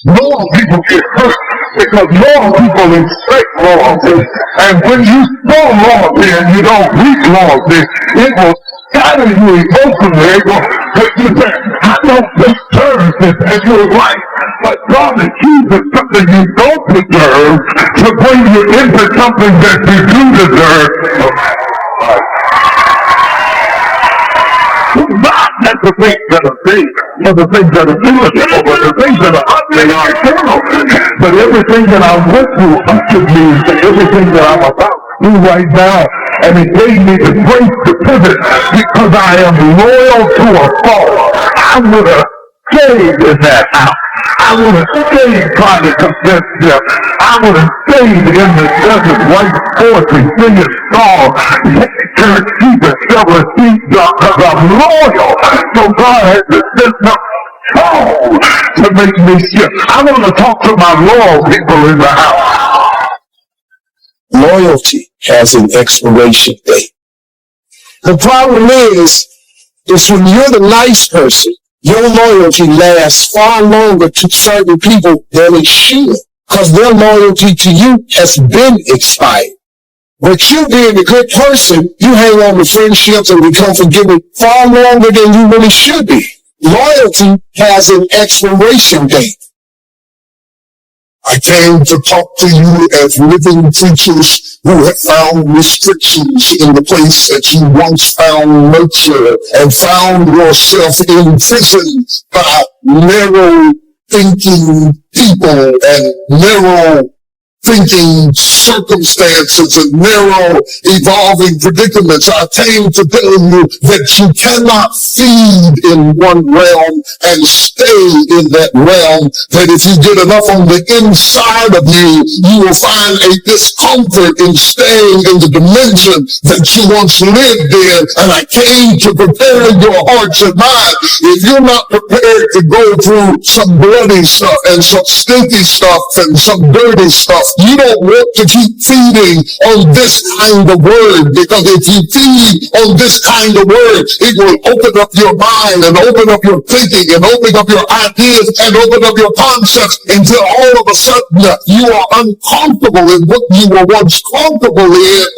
Loyal people get hurt because loyal people expect loyalty. And when you show loyalty and you don't reap loyalty, it will scatter you emotionally. It will make you say, I don't deserve this, and you're right. But God is using something you don't deserve to bring you into something that you do deserve. Not that the things that are big, or the things that are beautiful, but the things that are ugly are eternal. But everything that I went through up to me, everything that I'm about to do right now, and it gave me the grace to pivot because I am loyal to a fault. I would have stayed in that house. I would have stayed trying to convince them. I would have stayed in the desert writing poetry, singing songs, church, keeping shoveling seat because I'm loyal. So God has to send some soul to make me shift. I want to talk to my loyal people in the house. Loyalty has an expiration date. The problem is when you're the nice person, your loyalty lasts far longer to certain people than it should, because their loyalty to you has been expired. But you being a good person, you hang on to friendships and become forgiving far longer than you really should be. Loyalty has an expiration date. I came to talk to you as living preachers who have found restrictions in the place that you once found nurture and found yourself imprisoned by narrow thinking people and narrow thinking circumstances and narrow evolving predicaments. I came to tell you that you cannot feed in one realm and stay in that realm, that if you get enough on the inside of you, you will find a discomfort in staying in the dimension that you once lived in. And I came to prepare your hearts and mind. If you're not prepared to go through some bloody stuff and some stinky stuff and some dirty stuff, you don't want to keep feeding on this kind of word, because if you feed on this kind of word, it will open up your mind and open up your thinking and open up your ideas and open up your concepts until all of a sudden you are uncomfortable in what you were once comfortable in.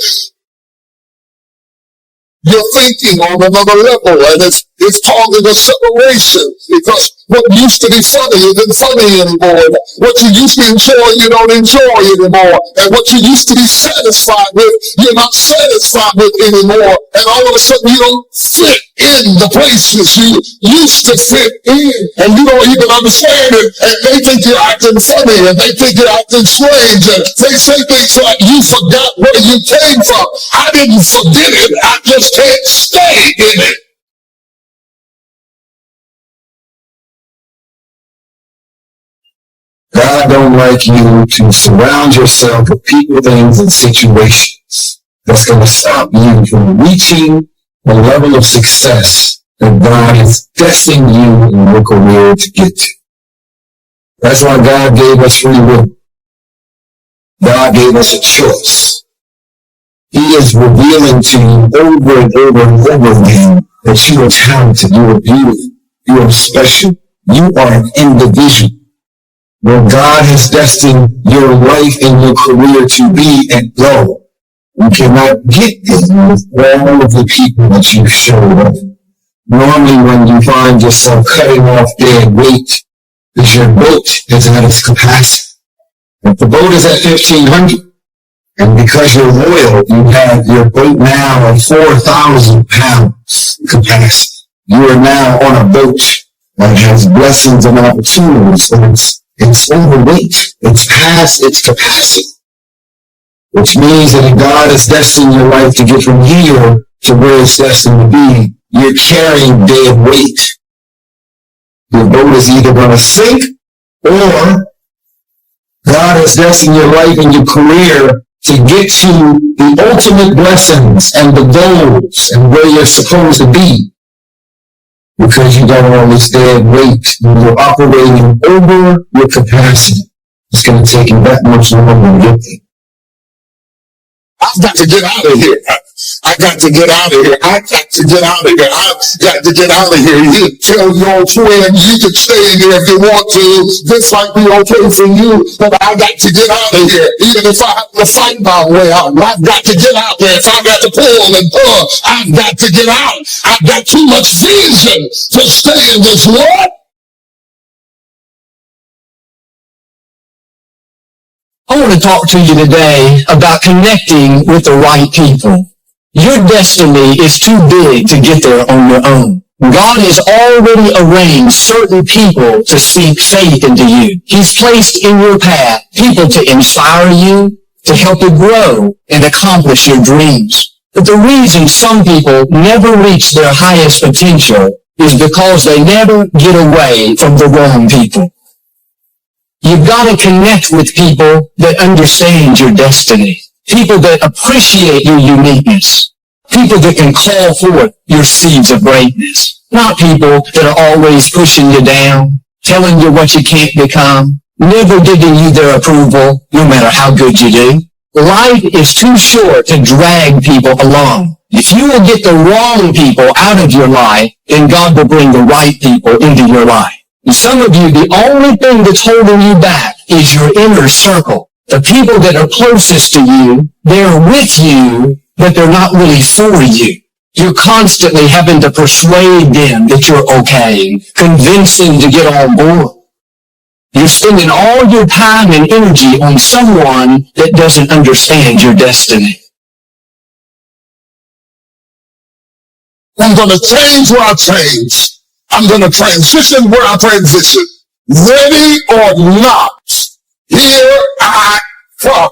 You're thinking on another level, and it's causing a separation, because what used to be funny isn't funny anymore. What you used to enjoy, you don't enjoy anymore. And what you used to be satisfied with, you're not satisfied with anymore. And all of a sudden you don't fit in the places you used to fit in. And you don't even understand it. And they think you're acting funny, and they think you're acting strange. And they say things like, you forgot where you came from. I didn't forget it. I just can't stay in it. God don't like you to surround yourself with people, things, and situations that's going to stop you from reaching the level of success that God is destined you in your career to get to. That's why God gave us free will. God gave us a choice. He is revealing to you over and over and over again that you are talented, you are beautiful, you are special, you are an individual. Where God has destined your life and your career to be and go. You cannot get there with all of the people that you showed up. Normally when you find yourself cutting off dead weight, because your boat is at its capacity. If the boat is at 1,500, and because you're loyal, you have your boat now at 4,000 pounds capacity. You are now on a boat that has blessings and opportunities, and it's overweight. It's past its capacity. Which means that if God has destined your life to get from here to where it's destined to be, you're carrying dead weight. Your boat is either going to sink, or God has destined your life and your career to get to the ultimate blessings and the goals and where you're supposed to be. Because you got all this dead weight and you're operating over your capacity. It's going to take you that much longer to get there. I've got to get out of here. I got to get out of here. I got to get out of here. I've got to get out of here. You tell your friend you can stay in here if you want to. This might be okay for you, but I got to get out of here. Even if I have to fight my way out, I've got to get out there. If I got to pull and pull, I've got to get out. I've got too much vision to stay in this world. I want to talk to you today about connecting with the right people. Your destiny is too big to get there on your own. God has already arranged certain people to speak faith into you. He's placed in your path people to inspire you, to help you grow and accomplish your dreams. But the reason some people never reach their highest potential is because they never get away from the wrong people. You've got to connect with people that understand your destiny. People that appreciate your uniqueness. People that can call forth your seeds of greatness. Not people that are always pushing you down, telling you what you can't become, never giving you their approval, no matter how good you do. Life is too short to drag people along. If you will get the wrong people out of your life, then God will bring the right people into your life. And some of you, the only thing that's holding you back is your inner circle. The people that are closest to you, they're with you, but they're not really for you. You're constantly having to persuade them that you're okay, convince them to get on board. You're spending all your time and energy on someone that doesn't understand your destiny. I'm going to change where I change. I'm going to transition where I transition. Ready or not, here I come.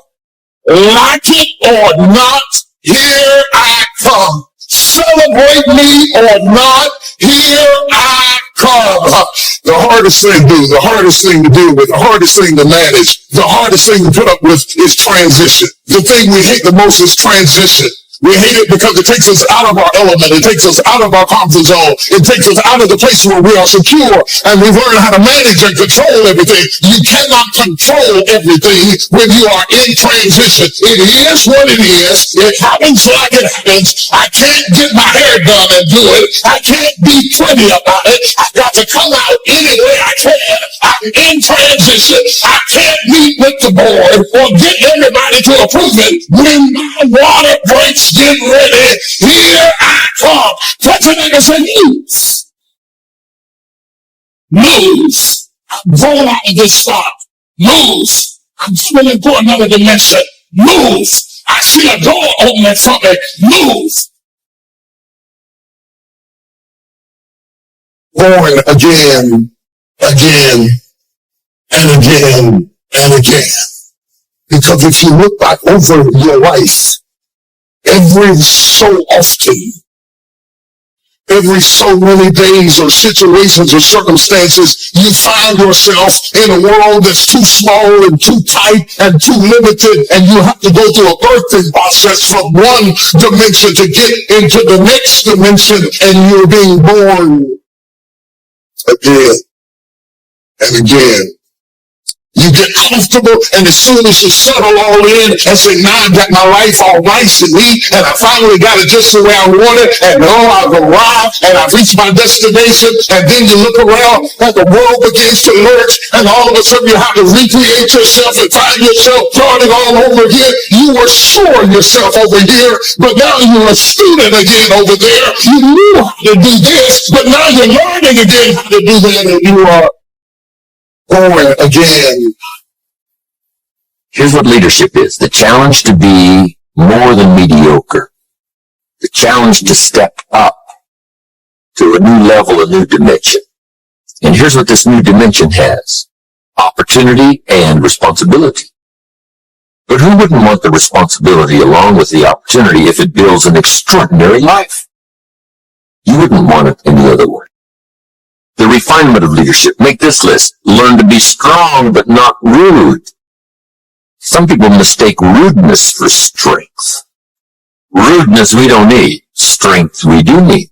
Like it or not, here I come. Celebrate me or not, here I come. The hardest thing to do, the hardest thing to deal with, the hardest thing to manage, the hardest thing to put up with is transition. The thing we hate the most is transition. We hate it because it takes us out of our element. It takes us out of our comfort zone. It takes us out of the place where we are secure. And we've learned how to manage and control everything. You cannot control everything when you are in transition. It is what it is. It happens like it happens. I can't get my hair done and do it. I can't be pretty about it. I've got to come out any way I can. I'm in transition. I can't meet with the board or get everybody to approve it. When my water breaks, get ready. Here I come. Touch your neighbor and say, move. Move. I'm going out of this spot. Move. I'm coming into another dimension. Move. I see a door opening for me. Move. Born again, again, and again, and again. Because if you look back over your life, every so often, every so many days or situations or circumstances, you find yourself in a world that's too small and too tight and too limited, and you have to go through a birthing process from one dimension to get into the next dimension, and you're being born again and again. You get comfortable, and as soon as you settle all in and say, now I got my life all nice and neat, and I finally got it just the way I want it, and I've arrived, and I've reached my destination, and then you look around, and the world begins to lurch, and all of a sudden you have to recreate yourself and find yourself starting all over again. You were sure yourself over here, but now you're a student again over there. You knew how to do this, but now you're learning again how to do that, and you are born again. Here's what leadership is. The challenge to be more than mediocre. The challenge to step up to a new level, a new dimension. And here's what this new dimension has. Opportunity and responsibility. But who wouldn't want the responsibility along with the opportunity if it builds an extraordinary life? You wouldn't want it any other way. The refinement of leadership. Make this list. Learn to be strong, but not rude. Some people mistake rudeness for strength. Rudeness we don't need. Strength we do need.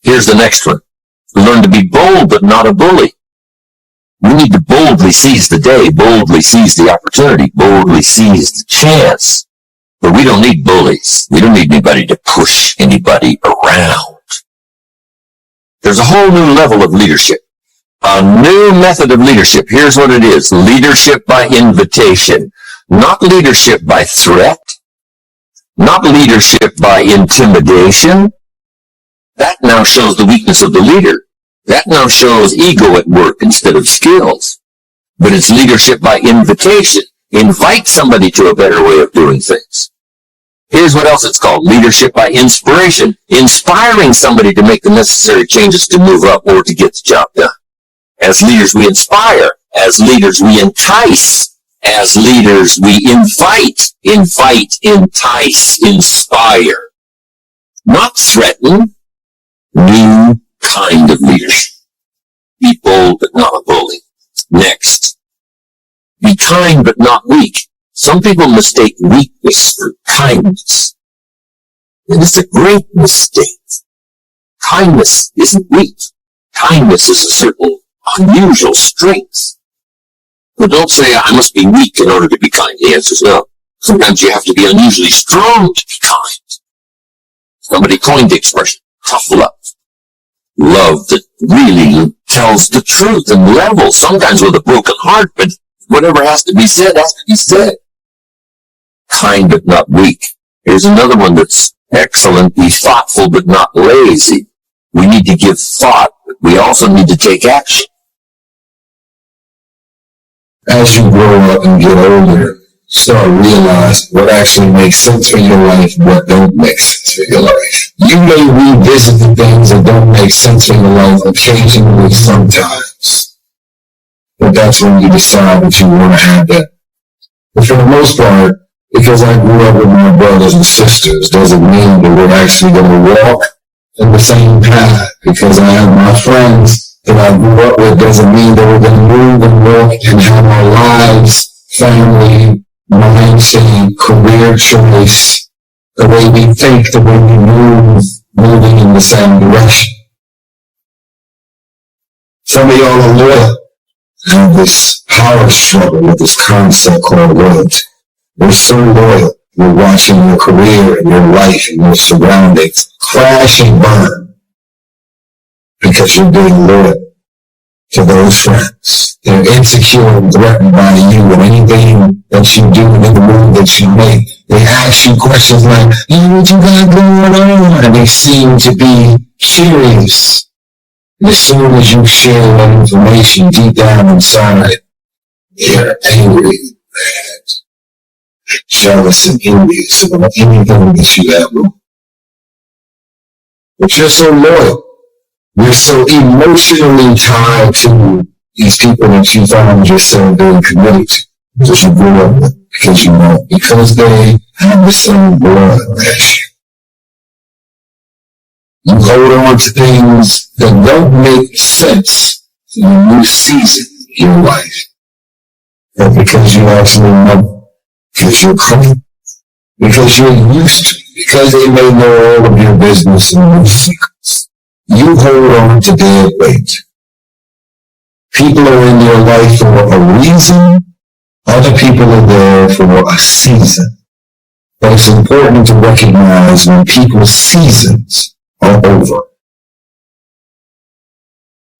Here's the next one. Learn to be bold, but not a bully. We need to boldly seize the day, boldly seize the opportunity, boldly seize the chance. But we don't need bullies. We don't need anybody to push anybody around. There's a whole new level of leadership. A new method of leadership. Here's what it is. Leadership by invitation. Not leadership by threat. Not leadership by intimidation. That now shows the weakness of the leader. That now shows ego at work instead of skills. But it's leadership by invitation. Invite somebody to a better way of doing things. Here's what else it's called. Leadership by inspiration. Inspiring somebody to make the necessary changes to move up or to get the job done. As leaders, we inspire. As leaders, we entice. As leaders, we invite, entice, inspire. Not threaten. New kind of leadership. Be bold but not a bully. Next. Be kind but not weak. Some people mistake weakness for kindness. And it's a great mistake. Kindness isn't weak. Kindness is a certain unusual strength. But don't say, I must be weak in order to be kind. The answer is no. Sometimes you have to be unusually strong to be kind. Somebody coined the expression, tough love. Love that really tells the truth and level, sometimes with a broken heart, but whatever has to be said, has to be said. Kind but not weak. Here's another one that's excellent. Be thoughtful but not lazy. We need to give thought, but we also need to take action. As you grow up and get older, start realizing what actually makes sense for your life and what don't make sense for your life. You may revisit the things that don't make sense for your life occasionally sometimes. But that's when you decide if you want to have that. But for the most part, because I grew up with my brothers and sisters, doesn't mean that we're actually going to walk in the same path. Because I have my friends that I grew up with doesn't mean that we're going to move and walk and have our lives, family, mindset, career choice, the way we think, the way we move, moving in the same direction. Some of y'all are loyal. Have this power struggle with this concept called loyalty. We're so loyal. We're watching your career and your life and your surroundings crash and burn because you're being loyal to those friends. They're insecure and threatened by you and anything that you do and in the move that you make. They ask you questions like, hey, what you got going on? And they seem to be curious. And as soon as you share that information deep down inside, they're angry, mad, jealous, and envious about anything that you have. But you're so loyal. You're so emotionally tied to these people that you found yourself being committed to. Because you grew up with, because you know, because they have the same blood as you. You hold on to things that don't make sense in a new season in your life. But because you actually know, because you're clean, because you're used to, because they may know all of your business and your secrets, you hold on to their weight. People are in your life for a reason. Other people are there for a season. But it's important to recognize when people's seasons are over.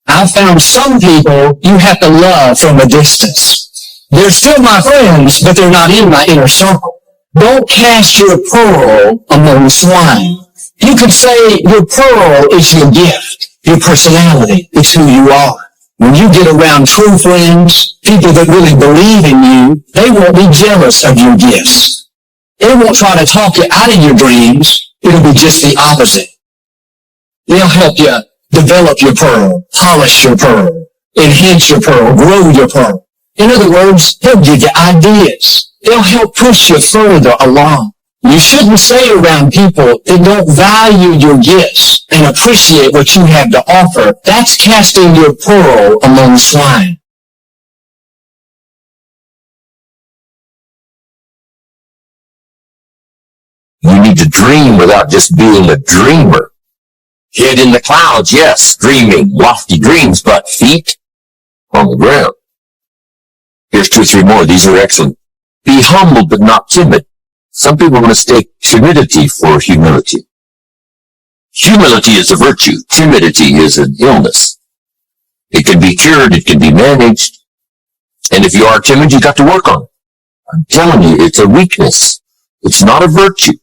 I've found some people you have to love from a distance. They're still my friends, but they're not in my inner circle. Don't cast your pearl among swine. You could say your pearl is your gift, your personality. It's who you are. When you get around true friends, people that really believe in you, they won't be jealous of your gifts. They won't try to talk you out of your dreams. It'll be just the opposite. They'll help you develop your pearl, polish your pearl, enhance your pearl, grow your pearl. In other words, they'll give you ideas. They'll help push you further along. You shouldn't stay around people that don't value your gifts and appreciate what you have to offer. That's casting your pearl among swine. You need to dream without just being a dreamer. Head in the clouds, yes, dreaming, lofty dreams, but feet on the ground. Here's 2 or 3 more. These are excellent. Be humble but not timid. Some people mistake timidity for humility. Humility is a virtue. Timidity is an illness. It can be cured. It can be managed. And if you are timid, you got to work on it. I'm telling you, it's a weakness. It's not a virtue.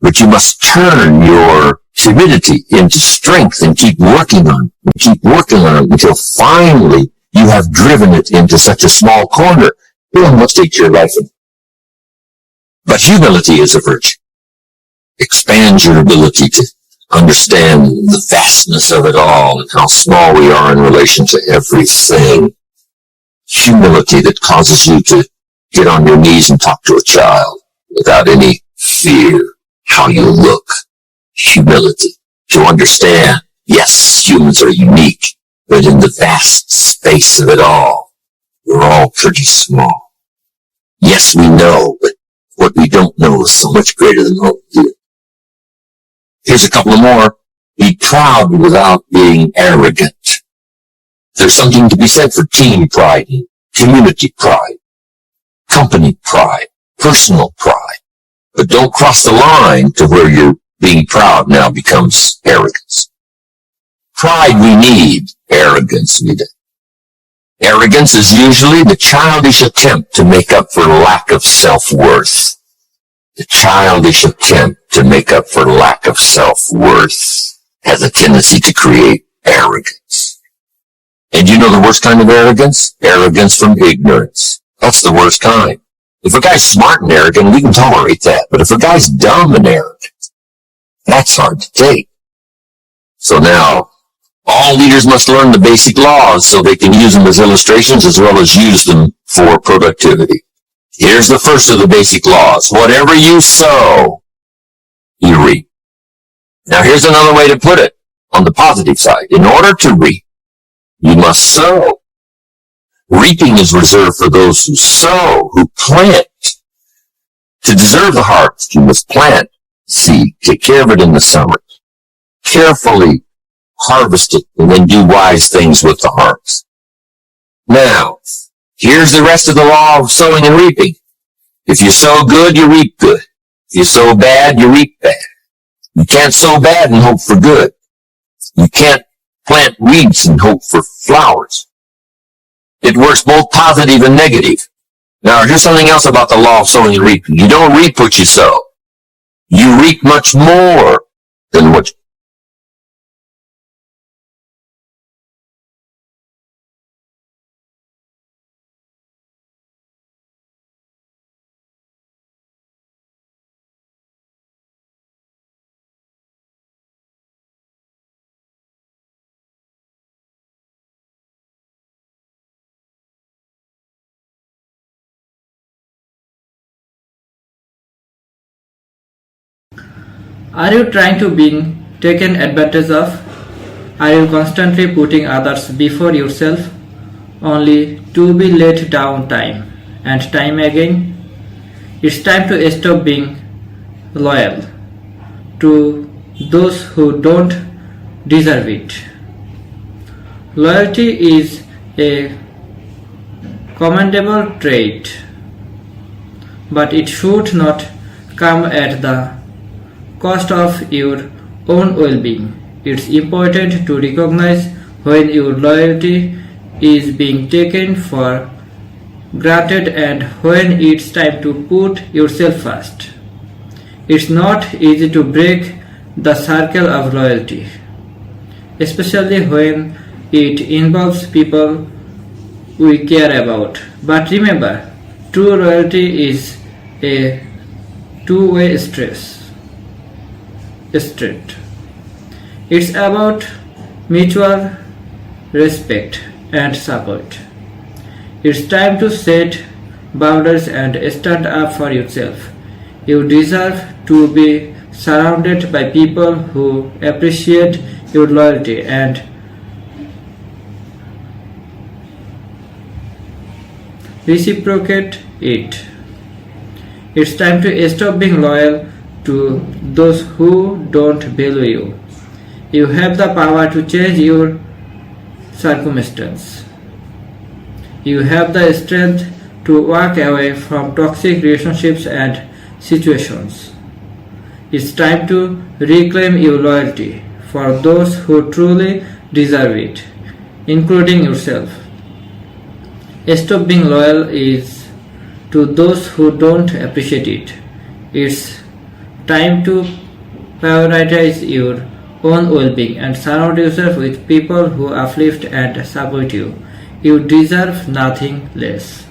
But you must turn your timidity into strength and keep working on it. And keep working on it until finally you have driven it into such a small corner. It almost takes your life in. But humility is a virtue. Expand your ability to understand the vastness of it all and how small we are in relation to everything. Humility that causes you to get on your knees and talk to a child without any fear how you look. Humility. To understand, yes, humans are unique, but in the vast space of it all, we're all pretty small. Yes, we know, but what we don't know is so much greater than what we do. Here's a couple of more. Be proud without being arrogant. There's something to be said for team pride, community pride, company pride, personal pride. But don't cross the line to where your being proud now becomes arrogance. Pride we need, arrogance we don't. Arrogance is usually the childish attempt to make up for lack of self-worth. The childish attempt to make up for lack of self-worth has a tendency to create arrogance. And you know the worst kind of arrogance? Arrogance from ignorance. That's the worst kind. If a guy's smart and arrogant, we can tolerate that. But if a guy's dumb and arrogant, that's hard to take. So now, all leaders must learn the basic laws so they can use them as illustrations as well as use them for productivity. Here's the first of the basic laws. Whatever you sow, you reap. Now here's another way to put it on the positive side. In order to reap, you must sow. Reaping is reserved for those who sow, who plant. To deserve the harvest, you must plant seed, take care of it in the summer, carefully harvest it, and then do wise things with the harvest. Now, here's the rest of the law of sowing and reaping. If you sow good, you reap good. If you sow bad, you reap bad. You can't sow bad and hope for good. You can't plant weeds and hope for flowers. It works both positive and negative. Now, here's something else about the law of sowing and reaping. You don't reap what you sow. You reap much more than what you Are you trying to be taken advantage of? Are you constantly putting others before yourself, only to be let down time and time again? It's time to stop being loyal to those who don't deserve it. Loyalty is a commendable trait, but it should not come at the cost of your own well-being. It's important to recognize when your loyalty is being taken for granted and when it's time to put yourself first. It's not easy to break the circle of loyalty, especially when it involves people we care about. But remember, true loyalty is a two-way street. It's about mutual respect and support. It's time to set boundaries and stand up for yourself. You deserve to be surrounded by people who appreciate your loyalty and reciprocate it. It's time to stop being loyal to those who don't value you. You have the power to change your circumstance. You have the strength to walk away from toxic relationships and situations. It's time to reclaim your loyalty for those who truly deserve it, including yourself. Stop being loyal is to those who don't appreciate it. It's time to prioritize your own well-being and surround yourself with people who uplift and support you. You deserve nothing less.